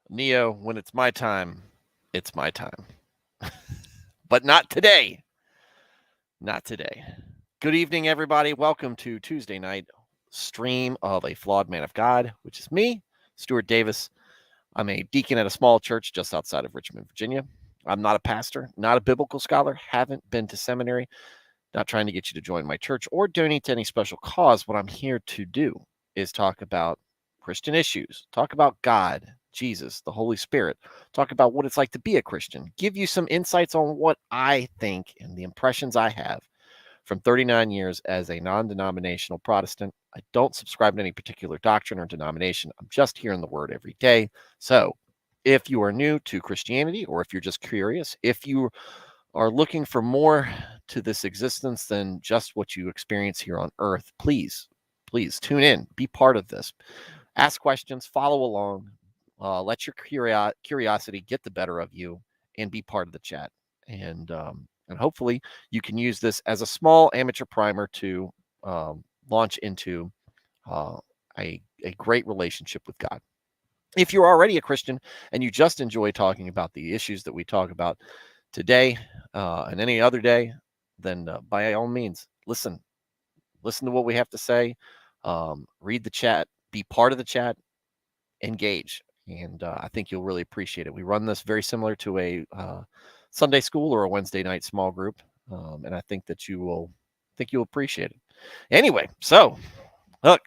Neo, when it's my time. But not today. Not today. Good evening, everybody. Welcome to Tuesday night stream of A Flawed Man of God, which is me, Stuart Davis. I'm a deacon at a small church just outside of Richmond, Virginia. I'm not a pastor, not a biblical scholar, haven't been to seminary, not trying to get you to join my church or donate to any special cause. What I'm here to do is talk about Christian issues, talk about God, Jesus, the Holy Spirit, talk about what it's like to be a Christian, give you some insights on what I think and the impressions I have from 39 years as a non denominational Protestant. I don't subscribe to any particular doctrine or denomination. I'm just hearing the word every day. So if you are new to Christianity or if you're just curious, if you are looking for more to this existence than just what you experience here on earth, please tune in, be part of this, ask questions, follow along, let your curiosity get the better of you, and be part of the chat. And hopefully you can use this as a small amateur primer to launch into uh, a great relationship with God. If you're already a Christian and you just enjoy talking about the issues that we talk about today and any other day, then by all means, listen to what we have to say, read the chat, be part of the chat, engage. And I think you'll really appreciate it. We run this very similar to a Sunday school or a Wednesday night small group. And I think that you'll appreciate it. Anyway, so look,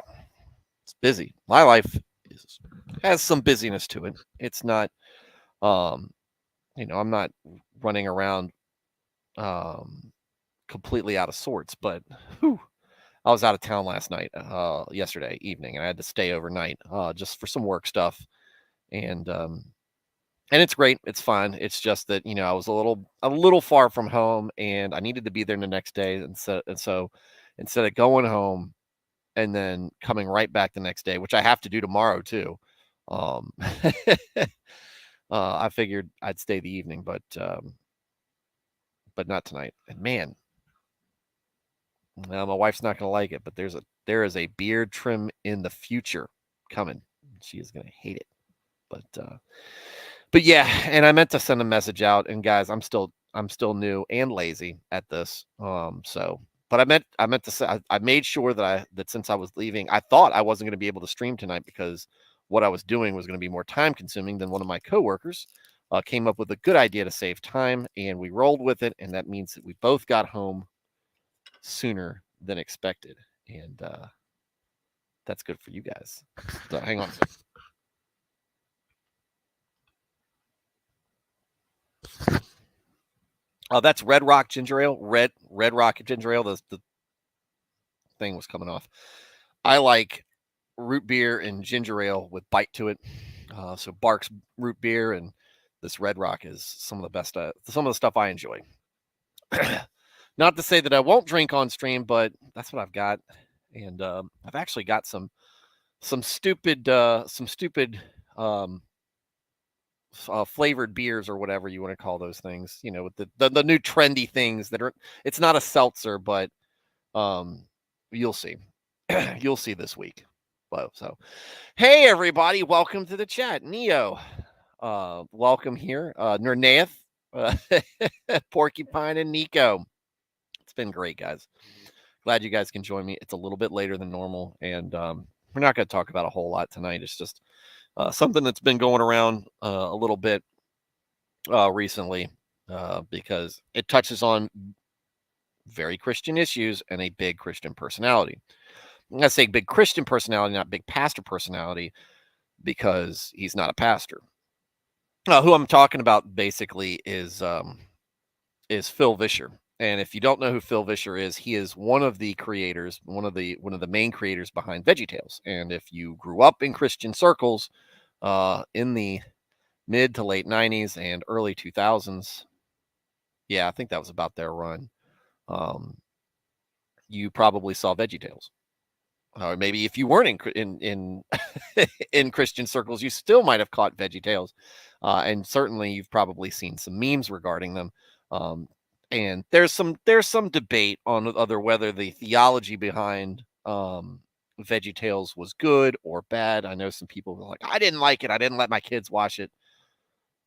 it's busy. My life has some busyness to it. It's not, um, I'm not running around completely out of sorts, but whew, I was out of town last night, yesterday evening, and I had to stay overnight just for some work stuff. And it's great. It's fun. It's just that I was a little far from home, and I needed to be there the next day. And so instead of going home and then coming right back the next day, which I have to do tomorrow too, um, I figured I'd stay the evening, but not tonight. And man, now my wife's not gonna like it, but there is a beard trim in the future coming. She is gonna hate it, but yeah. And I meant to send a message out. And guys, I'm still new and lazy at this. So, but I meant to say I made sure that since I was leaving, I thought I wasn't going to be able to stream tonight because what I was doing was going to be more time consuming than one of my coworkers. Came up with a good idea to save time, and we rolled with it. And that means that we both got home sooner than expected, and that's good for you guys. So hang on a second. Oh, that's Red Rock ginger ale. Red Rock ginger ale. The thing was coming off. I like root beer and ginger ale with bite to it. So Barks root beer and this Red Rock is some of the best. Some of the stuff I enjoy. Not to say that I won't drink on stream, but that's what I've got. And I've actually got some stupid um, flavored beers or whatever you want to call those things. With the new trendy things that are. It's not a seltzer, but um, you'll see. You'll see this week. So, hey everybody, welcome to the chat. Neo, welcome here. Nernaeth, uh, Porcupine, and Nico. It's been great, guys. Glad you guys can join me. It's a little bit later than normal, and we're not going to talk about a whole lot tonight. It's just something that's been going around a little bit recently because it touches on very Christian issues and a big Christian personality. I'm going to say big Christian personality, not big pastor personality, because he's not a pastor. Who I'm talking about basically is Phil Vischer. And if you don't know who Phil Vischer is, he is one of the creators, one of the main creators behind Veggie Tales. And if you grew up in Christian circles in the mid to late 90s and early 2000s, yeah, I think that was about their run. You probably saw Veggie Tales. Or maybe if you weren't in in Christian circles, you still might have caught Veggie Tales, and certainly you've probably seen some memes regarding them. And there's some debate on whether the theology behind VeggieTales was good or bad. I know some people were like, I didn't like it. I didn't let my kids watch it.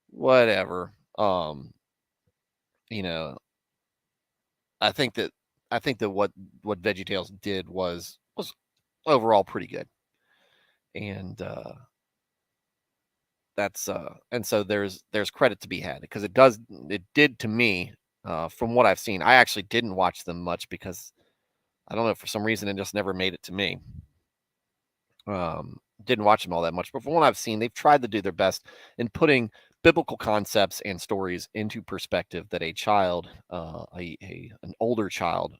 Whatever. You know, I think that what VeggieTales did was overall pretty good. And that's and so there's credit to be had, because it did to me, from what I've seen. I actually didn't watch them much because I don't know, for some reason it just never made it to me. Didn't watch them all that much, but from what I've seen, they've tried to do their best in putting biblical concepts and stories into perspective that a child, an older child,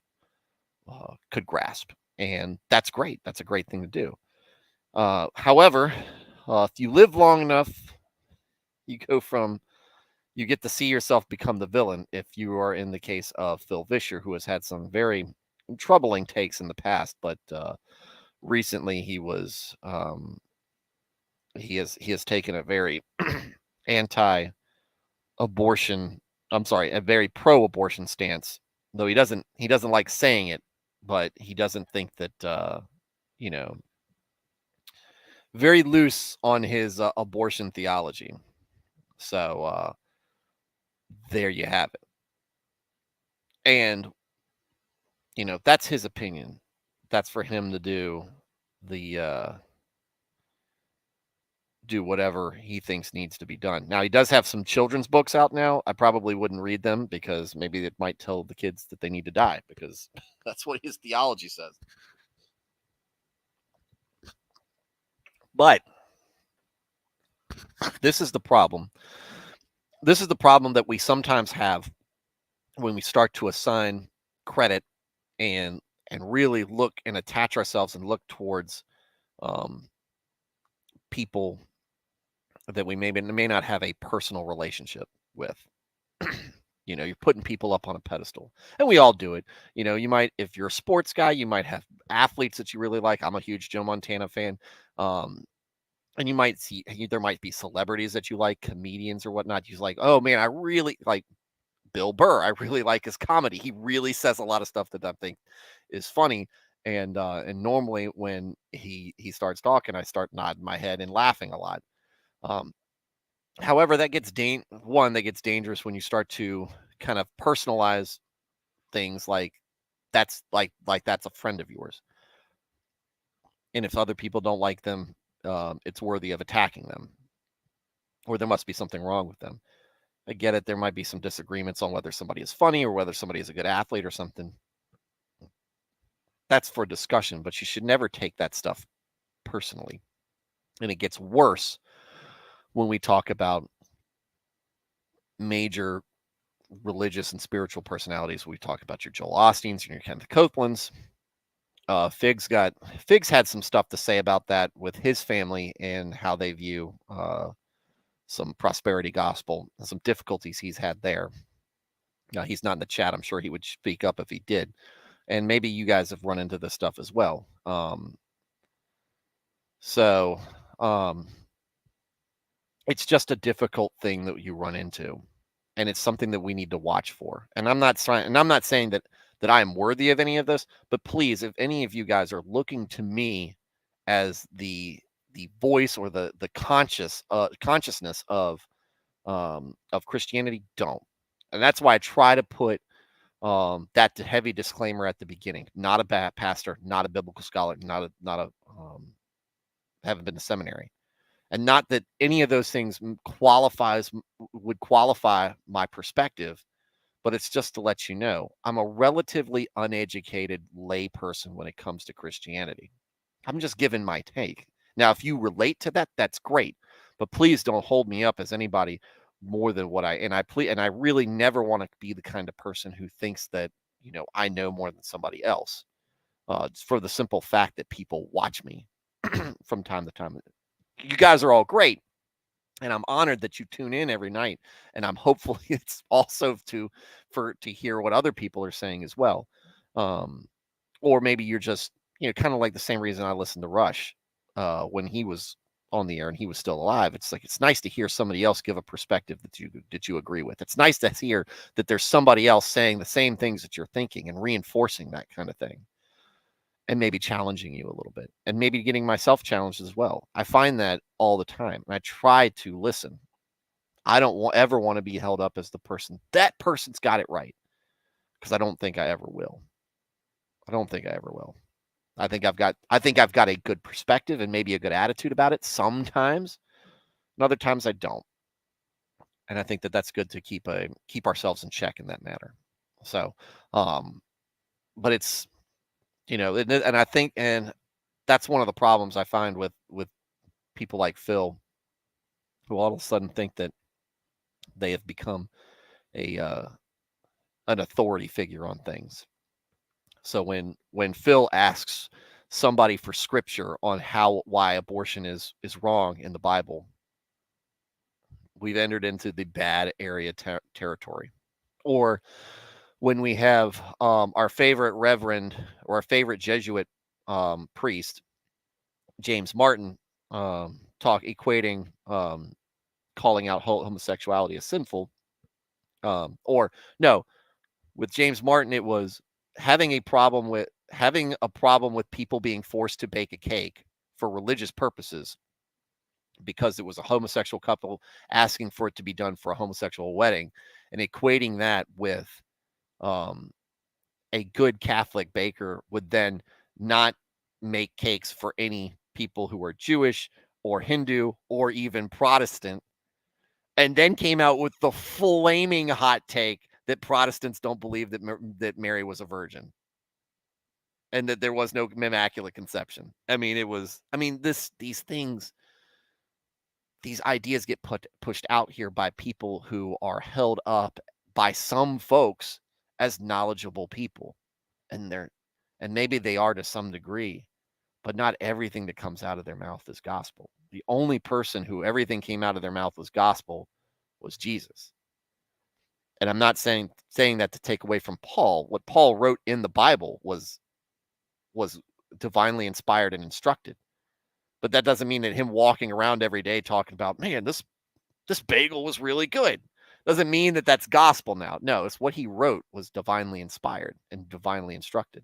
could grasp, and that's great. That's a great thing to do. However, if you live long enough, you get to see yourself become the villain. If you are in the case of Phil Vischer, who has had some very troubling takes in the past, but recently he has taken a very anti-abortion, a very pro-abortion stance. Though he doesn't like saying it, but he doesn't think that you know, very loose on his abortion theology. So there you have it. And that's his opinion. That's for him to do whatever he thinks needs to be done. Now, he does have some children's books out now. I probably wouldn't read them, because maybe it might tell the kids that they need to die, because that's what his theology says. But this is the problem. This is the problem that we sometimes have when we start to assign credit and really look and attach ourselves and look towards people that we may not have a personal relationship with. You're putting people up on a pedestal, and we all do it. You might, if you're a sports guy, you might have athletes that you really like. I'm a huge Joe Montana fan. And you might see, there might be celebrities that you like, comedians or whatnot. You're like, oh man, I really like Bill Burr. I really like his comedy. He really says a lot of stuff that I think is funny. And normally when he starts talking, I start nodding my head and laughing a lot. However, that gets dangerous when you start to kind of personalize things, like that's that's a friend of yours. And if other people don't like them, it's worthy of attacking them, or there must be something wrong with them. I get it. There might be some disagreements on whether somebody is funny or whether somebody is a good athlete or something. That's for discussion, but you should never take that stuff personally. And it gets worse when we talk about major religious and spiritual personalities. We talk about your Joel Osteens and your Kenneth Copelands. Figs had some stuff to say about that with his family and how they view some prosperity gospel and some difficulties he's had there. Now, he's not in the chat. I'm sure he would speak up if he did. And maybe you guys have run into this stuff as well. It's just a difficult thing that you run into, and it's something that we need to watch for. And I'm not saying that I am worthy of any of this, but please, if any of you guys are looking to me as the voice or the consciousness of Christianity, don't. And that's why I try to put that heavy disclaimer at the beginning. Not a bad pastor, not a biblical scholar, not a haven't been to seminary. And not that any of those things would qualify my perspective, but it's just to let you know I'm a relatively uneducated lay person when it comes to Christianity. I'm just giving my take. Now, if you relate to that, that's great, but please don't hold me up as anybody more than what I really never want to be the kind of person who thinks that, I know more than somebody else, for the simple fact that people watch me from time to time. You guys are all great, and I'm honored that you tune in every night, and I'm hopeful it's also to hear what other people are saying as well. Or maybe you're just, kind of like the same reason I listened to Rush when he was on the air and he was still alive. It's like, it's nice to hear somebody else give a perspective that you agree with. It's nice to hear that there's somebody else saying the same things that you're thinking and reinforcing that kind of thing. and maybe challenging you a little bit, and maybe getting myself challenged as well. I find that all the time, and I try to listen. I don't ever want to be held up as the person, that person's got it right, because I don't think I ever will. I don't think I ever will. I think I've got a good perspective and maybe a good attitude about it sometimes, and other times I don't. And I think that that's good to keep ourselves in check in that matter. So, but it's, and I think, and that's one of the problems I find with people like Phil, who all of a sudden think that they have become a an authority figure on things. So when Phil asks somebody for scripture on why abortion is wrong in the Bible, we've entered into the bad area territory. Or when we have our favorite reverend or our favorite Jesuit priest, James Martin, equating calling out homosexuality as sinful, or no, with James Martin, it was having a problem with people being forced to bake a cake for religious purposes because it was a homosexual couple asking for it to be done for a homosexual wedding, and equating that with a good Catholic baker would then not make cakes for any people who are Jewish or Hindu or even Protestant, and then came out with the flaming hot take that Protestants don't believe that Mary was a virgin and that there was no immaculate conception. I mean, these things, these ideas get pushed out here by people who are held up by some folks as knowledgeable people, and maybe they are to some degree, but not everything that comes out of their mouth is gospel. The only person who everything came out of their mouth was gospel was Jesus. And I'm not saying that to take away from Paul. What Paul wrote in the Bible was divinely inspired and instructed. But that doesn't mean that him walking around every day talking about, man, this bagel was really good, doesn't mean that that's gospel now. No, it's what he wrote was divinely inspired and divinely instructed.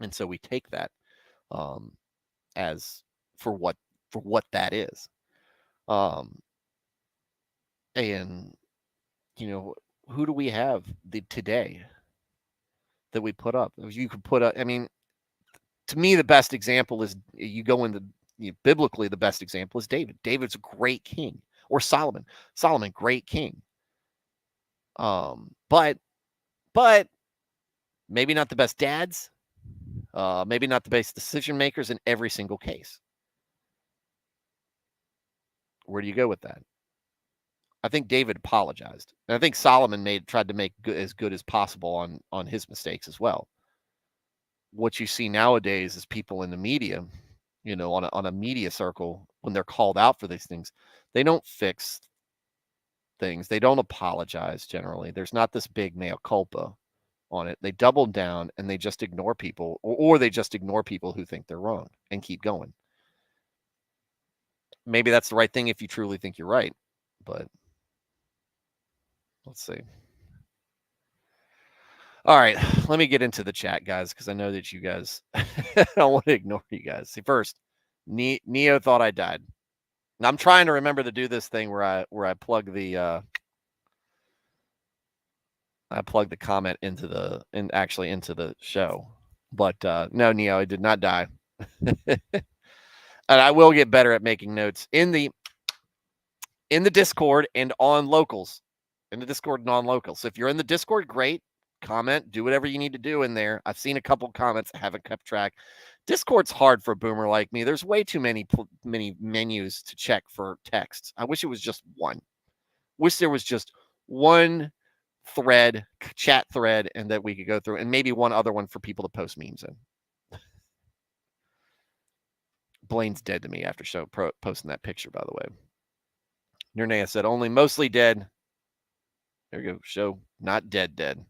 And so we take that as for what that is. And who do we have today that we put up? You could put up, I mean, to me, the best example is you go into biblically, the best example is David. David's a great king, or Solomon. Solomon, great king. But maybe not the best dads, maybe not the best decision makers in every single case. Where do you go with that? I think David apologized, and I think Solomon tried to make as good as possible on his mistakes as well. What you see nowadays is people in the media, on a media circle, when they're called out for these things, they don't fix things. They don't apologize generally. There's not this big mea culpa on it. They double down and they just ignore people, or they just ignore people who think they're wrong and keep going. Maybe that's the right thing if you truly think you're right, but let's see. All right, let me get into the chat, guys, because I know that you guys, I don't want to ignore you guys. See, first, Neo thought I died. And I'm trying to remember to do this thing where I plug the comment into the show. But no, Neo, I did not die. And I will get better at making notes in the Discord and on locals. In the Discord and on locals. So if you're in the Discord, great. Comment, do whatever you need to do in there. I've seen a couple comments, I haven't kept track. Discord's hard for a boomer like me. There's way too many menus to check for texts. I wish it was just one. Wish there was just one chat thread, and that we could go through, and maybe one other one for people to post memes in. Blaine's dead to me after posting that picture, by the way. Nernea said, only mostly dead. There you go. Show not dead.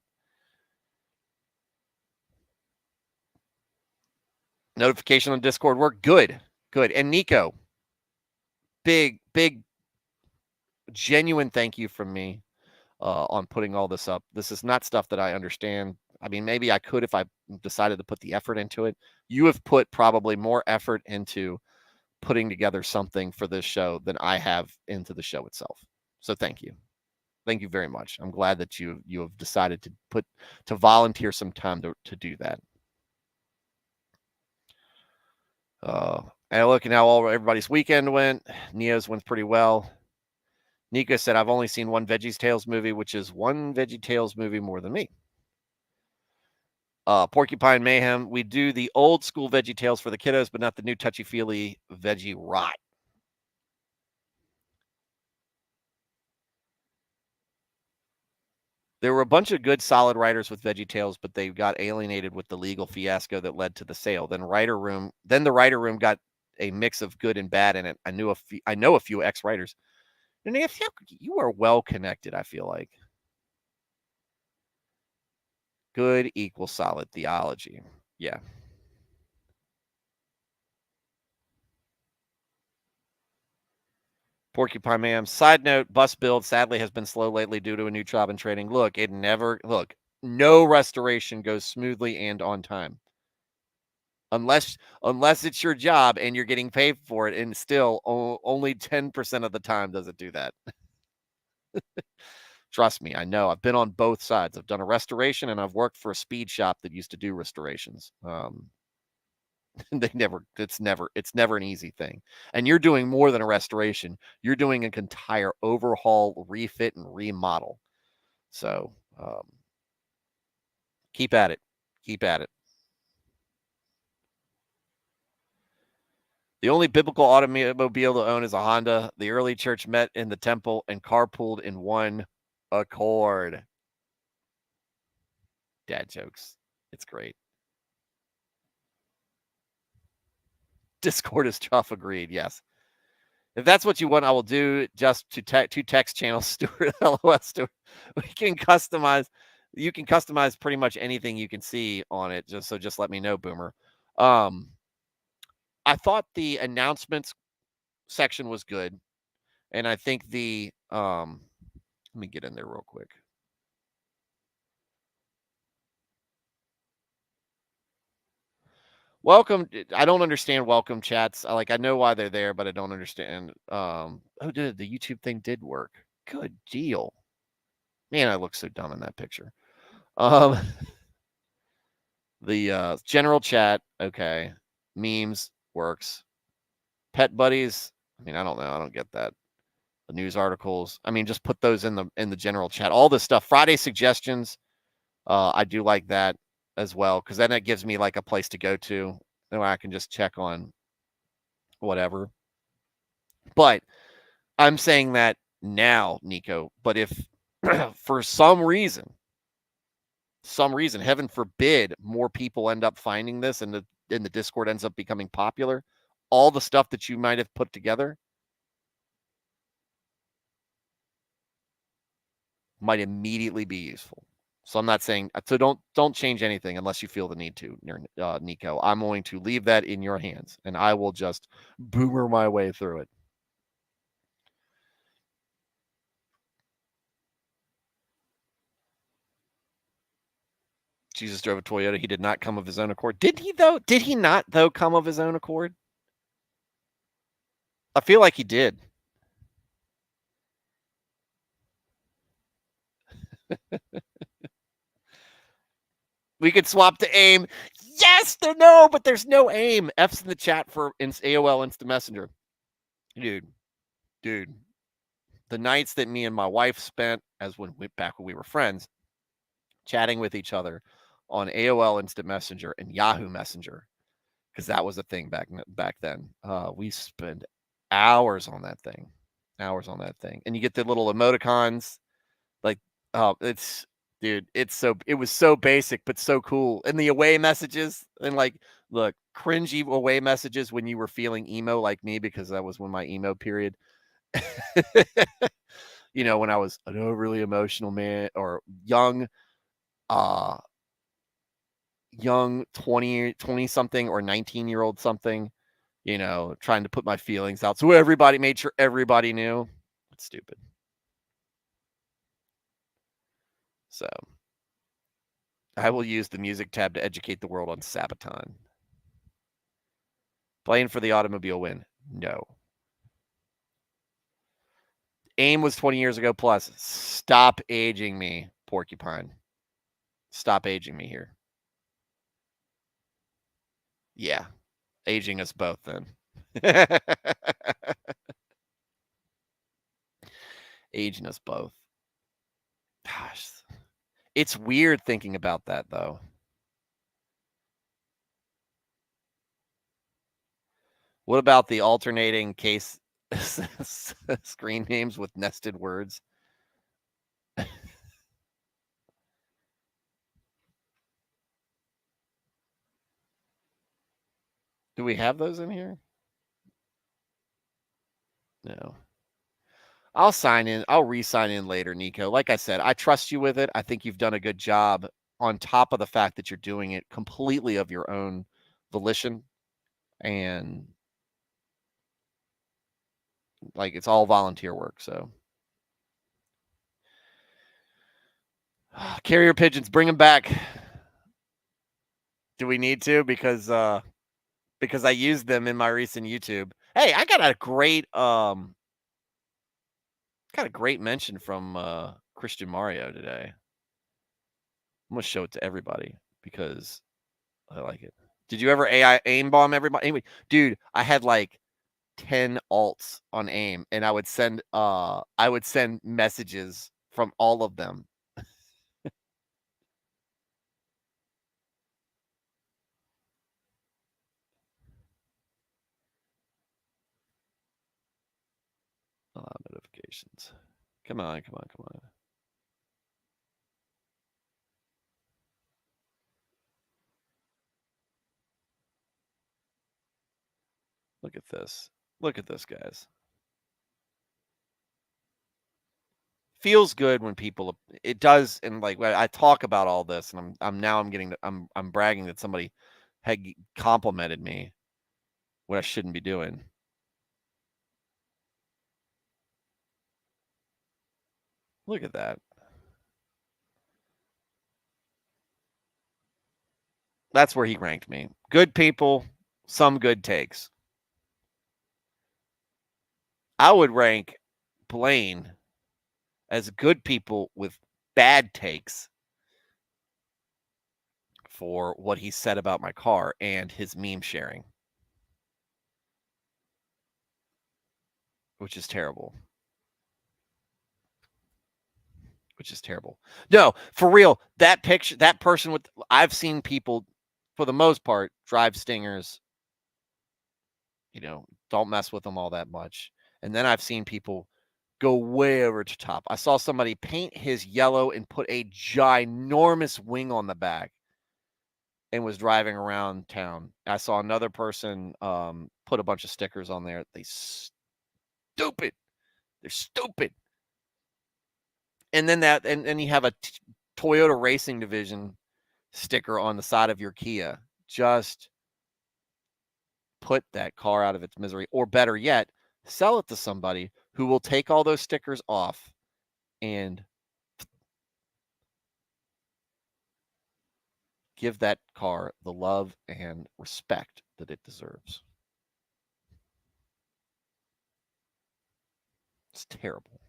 Notification on Discord work. Good. And Nico, big, genuine thank you from me on putting all this up. This is not stuff that I understand. I mean, maybe I could if I decided to put the effort into it. You have put probably more effort into putting together something for this show than I have into the show itself. So thank you. Thank you very much. I'm glad that you have decided to volunteer some time to do that. And looking how everybody's weekend went. Neo's went pretty well. Nico said, I've only seen one Veggie Tales movie, which is one Veggie Tales movie more than me. Porcupine Mayhem. We do the old school Veggie Tales for the kiddos, but not the new touchy-feely veggie rot. There were a bunch of good, solid writers with Veggie Tales, but they got alienated with the legal fiasco that led to the sale. Then the writer room got a mix of good and bad in it. I know a few ex-writers. And you are well connected, I feel like. Good equals solid theology. Yeah. Porcupine Man. Side note, bus build sadly has been slow lately due to a new job in trading. No restoration goes smoothly and on time. Unless it's your job and you're getting paid for it, and still only 10% of the time does it do that. Trust me, I know. I've been on both sides. I've done a restoration and I've worked for a speed shop that used to do restorations. It's never an easy thing. And you're doing more than a restoration. You're doing an entire overhaul, refit, and remodel. So keep at it. Keep at it. The only biblical automobile to own is a Honda. The early church met in the temple and carpooled in one accord. Dad jokes. It's great. Discord is tough. Agreed. Yes. If that's what you want, I will do just two text channels, Stuart. LOS, Stuart. We can customize. You can customize pretty much anything you can see on it. Just let me know, Boomer. I thought the announcements section was good, and I think the let me get in there real quick. Welcome. I don't understand welcome chats. I know why they're there, but I don't understand. The YouTube thing did work. Good deal. Man, I look so dumb in that picture. The general chat, okay. Memes works. Pet buddies. I mean, I don't know. I don't get that. The news articles. I mean, just put those in the general chat. All this stuff. Friday suggestions. I do like that as well, because then it gives me like a place to go to. Then I can just check on whatever. But I'm saying that now, Nico. But if for some reason, heaven forbid, more people end up finding this and the Discord ends up becoming popular, all the stuff that you might have put together might immediately be useful. So I'm not saying, so don't change anything unless you feel the need to, Nico. I'm going to leave that in your hands, and I will just boomer my way through it. Jesus drove a Toyota. He did not come of his own accord. Did he, though? Did he not, though, come of his own accord? I feel like he did. We could swap to AIM. Yes, but there's no AIM. F's in the chat for AOL Instant Messenger. Dude. The nights that me and my wife spent back when we were friends, chatting with each other on AOL Instant Messenger and Yahoo Messenger, because that was a thing back then. We spent hours on that thing. And you get the little emoticons. Like, it was so basic, but so cool. And the away messages, and look, cringy away messages when you were feeling emo like me, because that was when my emo period. When I was an overly emotional man, or young 20 something or 19-year-old something, trying to put my feelings out. So made sure everybody knew. It's stupid. So I will use the music tab to educate the world on Sabaton. Playing for the automobile win. No. AIM was 20 years ago plus. Stop aging me, Porcupine. Stop aging me here. Yeah. Aging us both then. Aging us both. Gosh. It's weird thinking about that, though. What about the alternating case screen names with nested words? Do we have those in here? No. I'll sign in. I'll re-sign in later, Nico. Like I said, I trust you with it. I think you've done a good job on top of the fact that you're doing it completely of your own volition. And like it's all volunteer work. So carrier pigeons, bring them back. Do we need to? Because I used them in my recent YouTube. Hey, I got a great mention from Christian Mario today. I'm gonna show it to everybody because I like it. Did you ever AI aim bomb everybody? Anyway, dude, I had like 10 alts on AIM and I would send messages from all of them. Notifications. Come on. Look at this. Look at this, guys. Feels good when people it does, and like when I talk about all this and I'm bragging that somebody had complimented me, what I shouldn't be doing. Look at that. That's where he ranked me. Good people, some good takes. I would rank Blaine as good people with bad takes for what he said about my car and his meme sharing, which is terrible. No, for real, that picture, that person with, I've seen people, for the most part, drive Stingers, don't mess with them all that much. And then I've seen people go way over to top. I saw somebody paint his yellow and put a ginormous wing on the back and was driving around town. I saw another person put a bunch of stickers on there. They're stupid. And then and you have a Toyota Racing Division sticker on the side of your Kia. Just put that car out of its misery, or better yet, sell it to somebody who will take all those stickers off and give that car the love and respect that it deserves. It's terrible.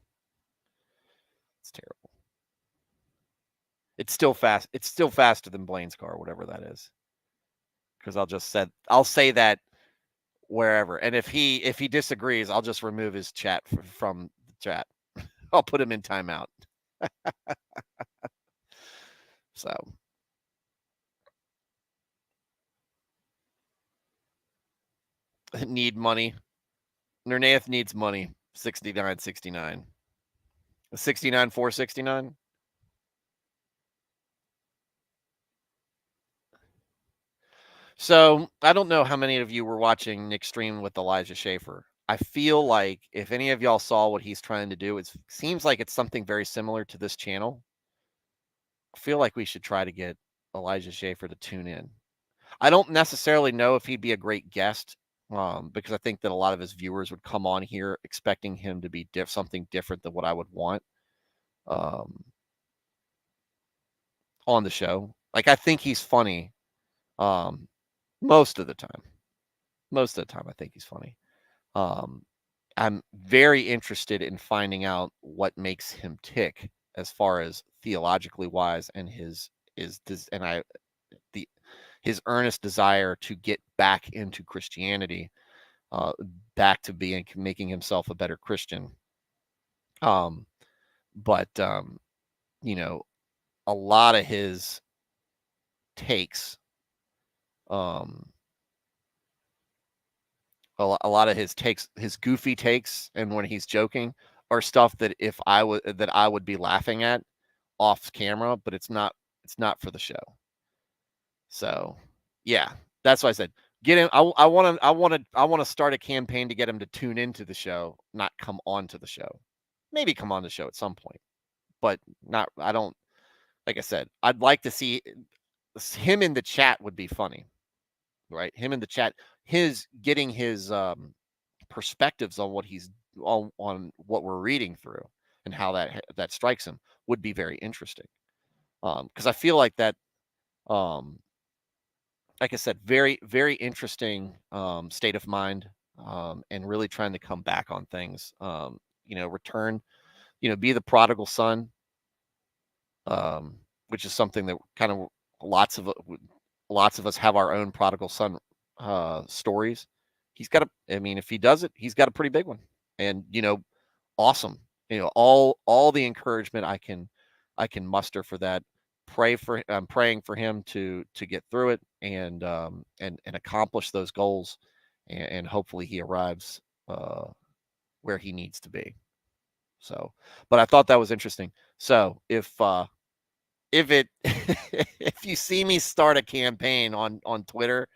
It's still fast. It's still faster than Blaine's car, whatever that is. Because I'll say that wherever. And if he disagrees, I'll just remove his chat from the chat. I'll put him in timeout. So need money. Nernath needs money. 69.69. 69.469. So I don't know how many of you were watching Nick stream with Elijah Schaefer. I feel like if any of y'all saw what he's trying to do, it seems like it's something very similar to this channel. I feel like we should try to get Elijah Schaefer to tune in. I don't necessarily know if he'd be a great guest, because I think that a lot of his viewers would come on here expecting him to be something different than what I would want on the show. Like, I think he's funny most of the time. Most of the time, I think he's funny. I'm very interested in finding out what makes him tick as far as theologically wise, and his the his earnest desire to get back into Christianity, back to making himself a better Christian. But you know, a lot of his takes, um, a lot of his takes, his goofy takes, and when he's joking, are stuff that if I would be laughing at off camera, but it's not for the show. So, yeah, that's why I said get him. I want to start a campaign to get him to tune into the show, not come on to the show. Maybe come on the show at some point, but not. I don't. Like I said, I'd like to see him in the chat would be funny, right? Him in the chat, his getting his perspectives on on what we're reading through and how that strikes him would be very interesting. Because I feel like that, like I said, very very interesting state of mind, and really trying to come back on things. Return, be the prodigal son, which is something that kind of lots of lots of us have our own prodigal son stories. He's got I mean, if he does it, he's got a pretty big one, and awesome. All the encouragement I can muster for that. I'm praying for him to get through it and accomplish those goals, and hopefully he arrives where he needs to be. So, but I thought that was interesting. So if it if you see me start a campaign on Twitter,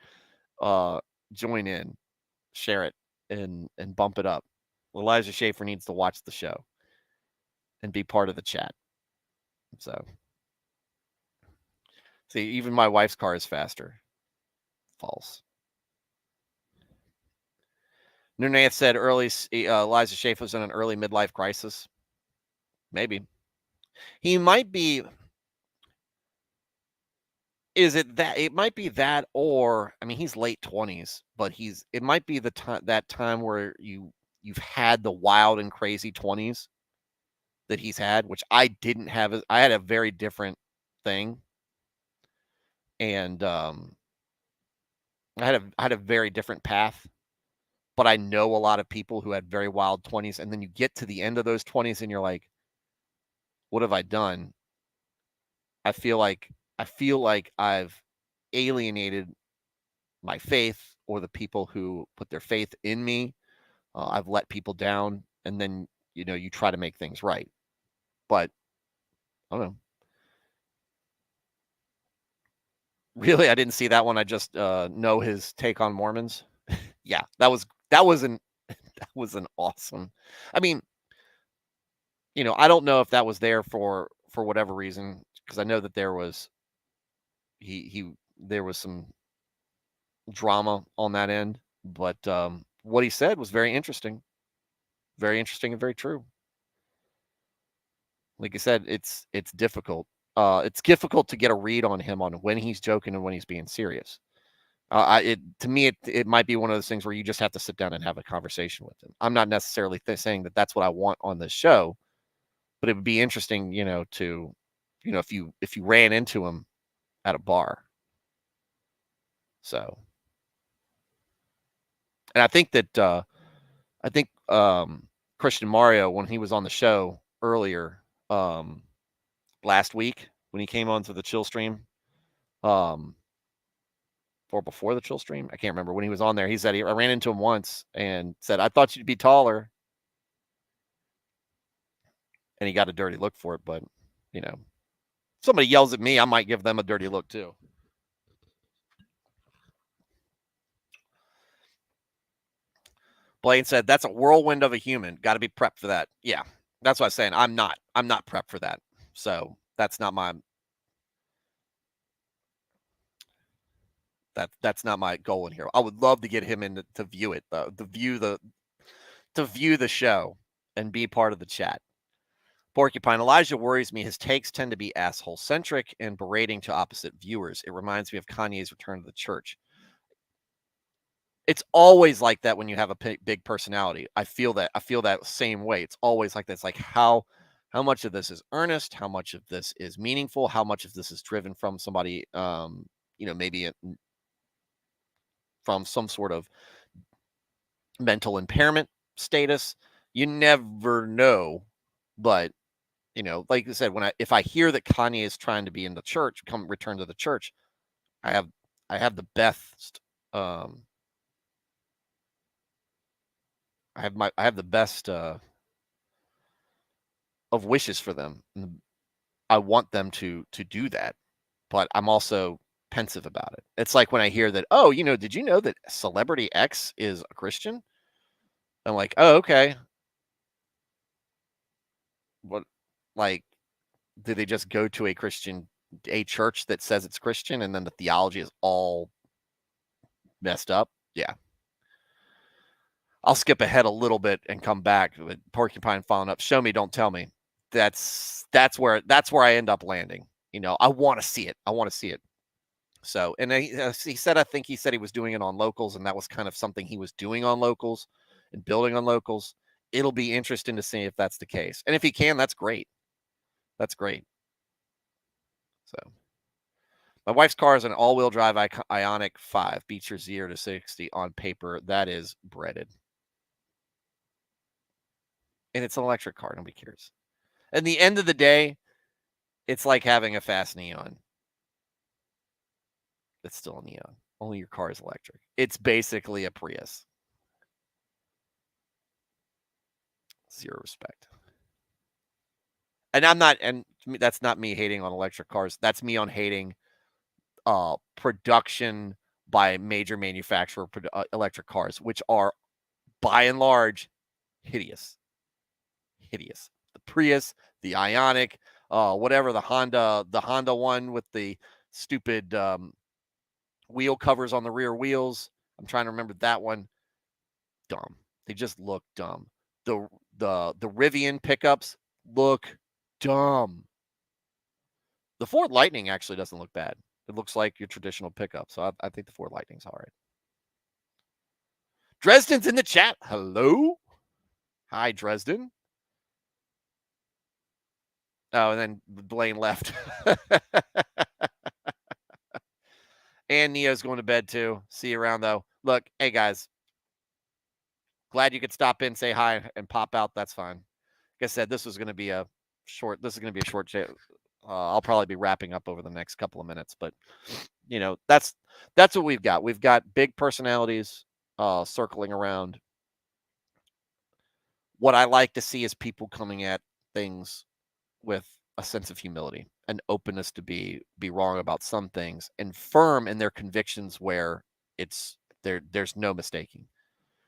join in, share it, and bump it up. Elijah Schaefer needs to watch the show and be part of the chat. So, see, even my wife's car is faster. False. Nunez said Elijah Schaefer's in an early midlife crisis. Maybe. He might be. Is it that it might be that, or I mean, he's late 20s, but it might be that time where you've had the wild and crazy 20s that he's had, which I didn't have. I had a very different thing, and I had a very different path. But I know a lot of people who had very wild 20s, and then you get to the end of those 20s, and you're like, "What have I done?" I feel like I've alienated my faith or the people who put their faith in me. I've let people down, and then you try to make things right. But I don't know. Really, I didn't see that one. I just know his take on Mormons. Yeah, that was an that was an awesome. I mean, I don't know if that was there for whatever reason, because I know that there was there was some drama on that end, but what he said was very interesting and very true. Like I said, it's difficult. It's difficult to get a read on him on when he's joking and when he's being serious. To me, it might be one of those things where you just have to sit down and have a conversation with him. I'm not necessarily saying that that's what I want on this show, but it would be interesting, to, if you ran into him at a bar. So, and I think that Christian Mario, when he was on the show earlier last week, when he came onto the chill stream, or before the chill stream, I can't remember, when he was on there, he said I ran into him once and said, "I thought you'd be taller," and he got a dirty look for it. But somebody yells at me, I might give them a dirty look too. Blaine said, "That's a whirlwind of a human. Got to be prepped for that." Yeah, that's what I was saying. I'm not prepped for that. So that's not my goal in here. I would love to get him in to view it, though, to view the show and be part of the chat. Porcupine, Elijah worries me. His takes tend to be asshole-centric and berating to opposite viewers. It reminds me of Kanye's return to the church. It's always like that when you have a big personality. I feel that same way. It's always like that. It's like how much of this is earnest, how much of this is meaningful, how much of this is driven from somebody, maybe from some sort of mental impairment status. You never know, but like I said, if I hear that Kanye is trying to be in the church, return to the church, I have the best I have the best of wishes for them. I want them to do that, but I'm also pensive about it. It's like when I hear that, oh, did you know that Celebrity X is a Christian? I'm like, oh, okay. What, like, do they just go to a church that says it's Christian, and then the theology is all messed up? Yeah. I'll skip ahead a little bit and come back with Porcupine following up. Show me, don't tell me. That's where I end up landing. I want to see it. I want to see it. So, and he said, I think he said he was doing it on locals, and that was kind of something he was doing on locals and building on locals. It'll be interesting to see if that's the case. And if he can, that's great. That's great. So, my wife's car is an all-wheel drive Ioniq 5, Beecher 0 to 60 on paper. That is breaded. And it's an electric car. Nobody cares. At the end of the day, it's like having a fast Neon. It's still a Neon. Only your car is electric. It's basically a Prius. Zero respect. And that's not me hating on electric cars. That's me on hating production by major manufacturer electric cars, which are by and large hideous. Hideous. The Prius, the Ioniq, whatever, the Honda one with the stupid wheel covers on the rear wheels. I'm trying to remember that one. Dumb. They just look dumb. The Rivian pickups look dumb. The Ford Lightning actually doesn't look bad. It looks like your traditional pickup. So I think the Ford Lightning's all right. Dresden's in the chat. Hello. Hi, Dresden. Oh, and then Blaine left. And Neo's going to bed too. See you around though. Look, hey guys. Glad you could stop in, say hi, and pop out. That's fine. Like I said, this is going to be a short chat. I'll probably be wrapping up over the next couple of minutes, but that's what we've got. We've got big personalities circling around. What I like to see is people coming at things with a sense of humility and openness to be wrong about some things, and firm in their convictions where there's no mistaking.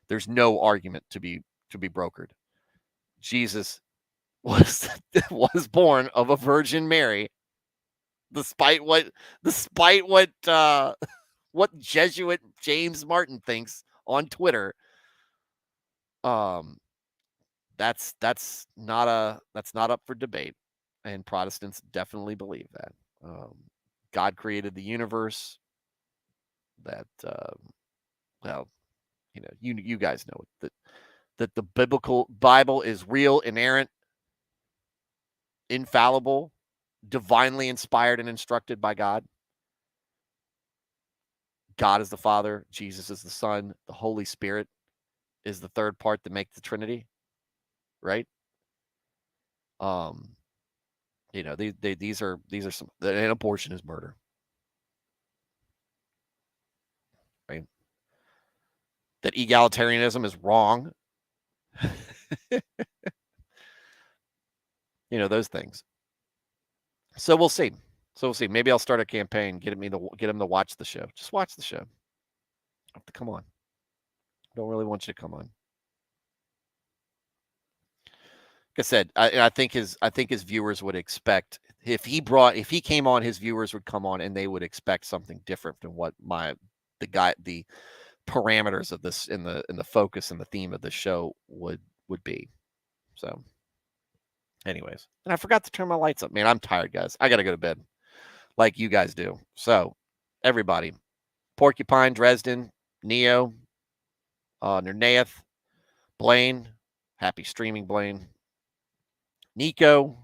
There's no argument to be brokered. Jesus was born of a Virgin Mary, despite what what Jesuit James Martin thinks on Twitter. That's not up for debate, and Protestants definitely believe that. God created the universe. That well, you guys know that the Bible is real, inerrant, infallible, divinely inspired and instructed by God. God is the Father, Jesus is the Son, the Holy Spirit is the third part that make the Trinity, right? These are some, and abortion is murder, right? That egalitarianism is wrong. Those things. So we'll see. Maybe I'll start a campaign, get him to watch the show. Just watch the show. Come on. I don't really want you to come on. Like I said, I think his viewers would expect, if he came on, his viewers would come on and they would expect something different than what the parameters of this in the focus and the theme of the show would be. So Anyways, and I forgot to turn my lights up. Man, I'm tired, guys. I got to go to bed like you guys do. So, everybody, Porcupine, Dresden, Neo, Nernaeth, Blaine, happy streaming, Blaine. Nico,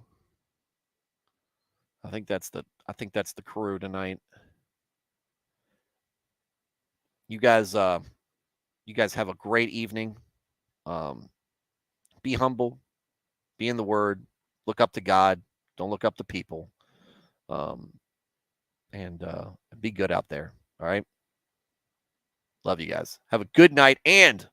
I think that's the crew tonight. You guys have a great evening. Be humble, be in the Word, look up to God, don't look up to people, and be good out there. All right. Love you guys. Have a good night and